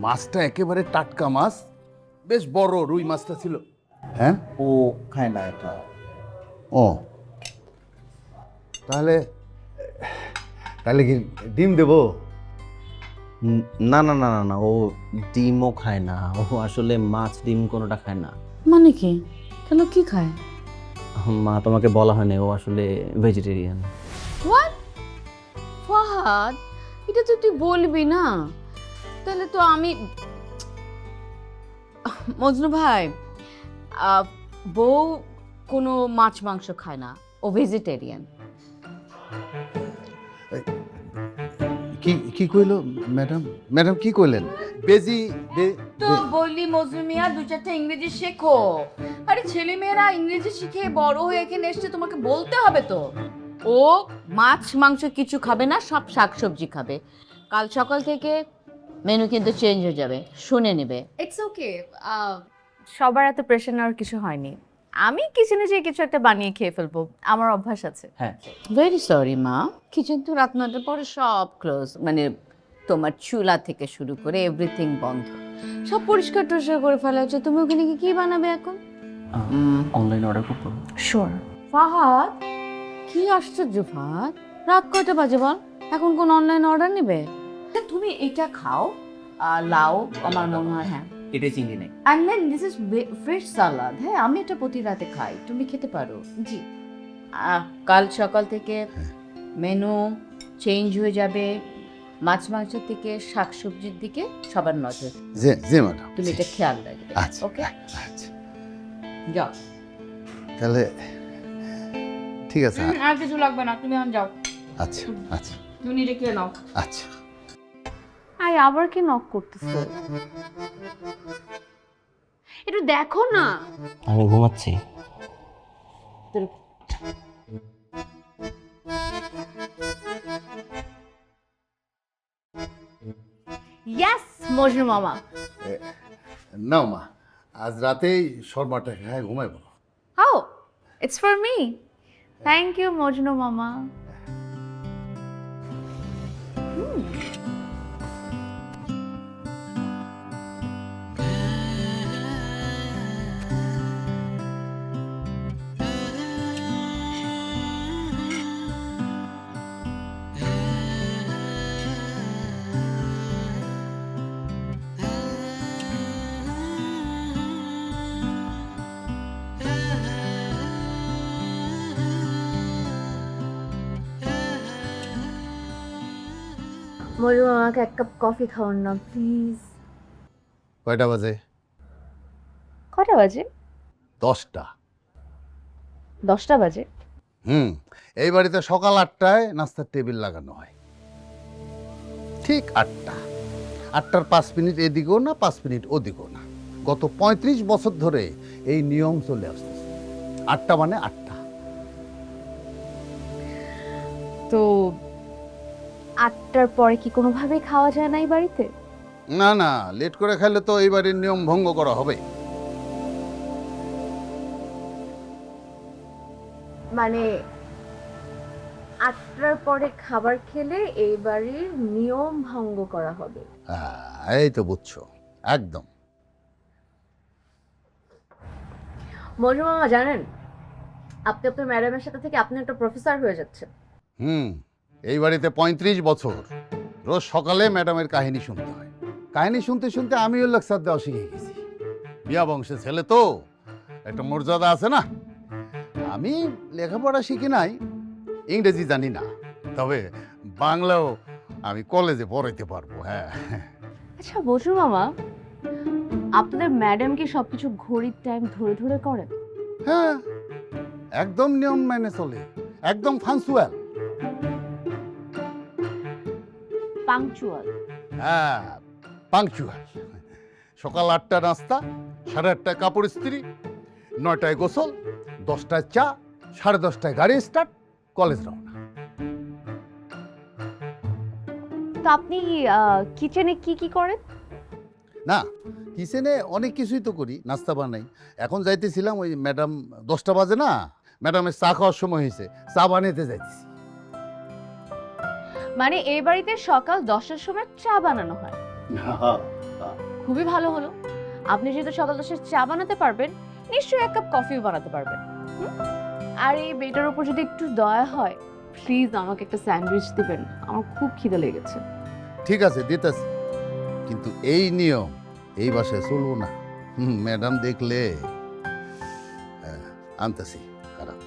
মাছটা একেবারে টাটকা মাছ, বেশ বড় রুই মাছটা ছিল। হ্যাঁ, ও খায় না এটা। ও তাহলে তাহলে কি ডিম দেবো? না না না না না, ও ডিমও খায় না। ও আসলে মাছ ডিম কোনোটা খায় না। মানে কি? তাহলে কি খায়? মা তোমাকে বলা হয়নি, ও আসলে ভেজিটেরিয়ান। হোয়াট? ফাহাদ, এটা তো তুই বলবি না। তাহলে তো আমি মজনু ভাই, বউ কোনো মাছ মাংস খায় না, ও ভেজিটেরিয়ান। কি কি কইলো ম্যাডাম? ম্যাডাম কি কইলেন? বেজি তো বললি মজনু মিয়া, দু চারটা ইংরেজি শেখো। আরে ছেলে মেয়েরা ইংরেজি শিখে বড় হয়ে এখানে এসছে, তোমাকে বলতে হবে তো। ও মাছ মাংস কিছু খাবে না, সব শাকসবজি খাবে। কাল সকাল থেকে মেনু কিন্তু চেঞ্জ হয়ে যাবে, শুনে নেবে। ইটস ওকে, সবার এত প্রেশার নেওয়ার কিছু হয়নি। আমি কিচেনে যেয়ে কিছু একটা বানিয়ে খেয়ে ফেলবো, আমার অভ্যাস আছে। হ্যাঁ, ভেরি সরি মা, কিচেন তো রাত 9টার পরে সব ক্লোজ, মানে তোমার চুলা থেকে শুরু করে এভরিথিং বন্ধ, সব পরিষ্কার টরিষ্কার করে ফেলা হচ্ছে। তুমি ওখানে কি বানাবে এখন? অনলাইন অর্ডার করবো। শিওর। ফাহাদ, কি আশ্চর্য ফাহাদ, রাত কয়টা বাজে বল, এখন কোন অনলাইন অর্ডার নেবে? তুমি এটা খাও, লাও আমার মনে হয়, হ্যাঁ। এটা চিনি নেই। And then this is fresh salad. হ্যাঁ, আমি এটা প্রতি রাতে খাই, তুমি খেতে পারো। জি। কাল সকাল থেকে মেনু চেঞ্জ হয়ে যাবে, মাছ মাংস থেকে শাকসবজির দিকে সবার নজর। জি জি ম্যাডাম, তুমি এটা খেয়াল রাখবে, আচ্ছা ওকে? আচ্ছা, যাও। তাহলে ঠিক আছে। আর কিছু লাগবে না, তুমি এখন যাও। আচ্ছা আচ্ছা তুমি নিজে খেয়ে নাও। আচ্ছা। আই আবার কি নক করতেছে? একটু দেখো না। আমি ঘুমাচ্ছি। ইয়েস মজনু মামা। নাও মা, আজ রাতেই শর্মাটা খায় ঘুমাইব। How, it's for me. Thank you Majnu মামা। মজনু মামাকে এক কাপ কফি খাওয়ান না প্লিজ। কয়টা বাজে? কটা বাজে? 10টা। 10টা বাজে। এই বাড়িতে সকাল 8টায় নাস্তার টেবিল লাগানো হয়, ঠিক 8টা। 8টার 5 মিনিট এদিকেও না, 5 মিনিট ওদিকেও না। গত 35 বছর ধরে এই নিয়ম চলে আসতেছে। 8টা মানে 8টা। তো 8টার পরে কি কোনোভাবেই খাওয়া যায় না এই বাড়িতে? না না, লেট করে খাইলে তো এই বাড়ির নিয়ম ভঙ্গ করা হবে। মানে 8টার পরে খাবার খেলে এই বাড়ির নিয়ম ভঙ্গ করা হবে। এই তো বুঝছো একদম। মজনু মামা জানেন, আপনি আপনার ম্যাডামের সাথে থেকে আপনি একটা প্রফেসর হয়ে যাচ্ছেন। এই বাড়িতে 35 বছর রোজ সকালে ম্যাডামের কাহিনী শুনতে হয়। কাহিনী শুনতে শুনতে আমিও লেকচার দেওয়া শিখে গেছি। বিয়া বংশের ছেলে তো, একটা মর্যাদা আছে না। আমি লেখাপড়া শিখি নাই, ইংরেজি জানি না, তবে বাংলাও আমি কলেজে পড়াইতে পারবো। হ্যাঁ আচ্ছা মজনু মামা, আপনার ম্যাডাম কি সবকিছু ঘড়ির টাইম ধরে ধরে করেন? হ্যাঁ, একদম নিয়ম মেনে চলে, একদম ফাংচুয়াল। পাংচুয়াল? হ্যাঁ, পাংচুয়াল। সকাল 8টা নাস্তা, 8:30টায় কাপড় ইস্ত্রি, 9টায় গোসল, 10টায় চা, 10:30টায় গাড়ি স্টার্ট, কলেজ রওনা। তো আপনি কিচেনে কি কি করেন? না, কিচেনে অনেক কিছুই তো করি, নাস্তা বানাই। এখন যাইতেছিলাম, ওই ম্যাডাম 10টা বাজে না, ম্যাডামের চা খাওয়ার সময় হয়েছে, চা বানাইতে যাইতেছি। মানে এই বাড়িতে সকাল 10টার সময় চা বানানো হয়? খুবই ভালো হলো। আপনি যেহেতু সকাল 10টায় চা বানাতে পারবেন, নিশ্চয়ই 1 কাপ কফিও বানাতে পারবেন। হুম? আর এই বেটার উপর যদি একটু দয়া হয়, প্লিজ আমাকে একটা স্যান্ডউইচ দিবেন, আমার খুব খিদে লেগেছে। ঠিক আছে দিতেছি, কিন্তু এই নিয়ম এই বাসায় চলবো না। ম্যাডাম দেখলে আনতেছি খারাপ।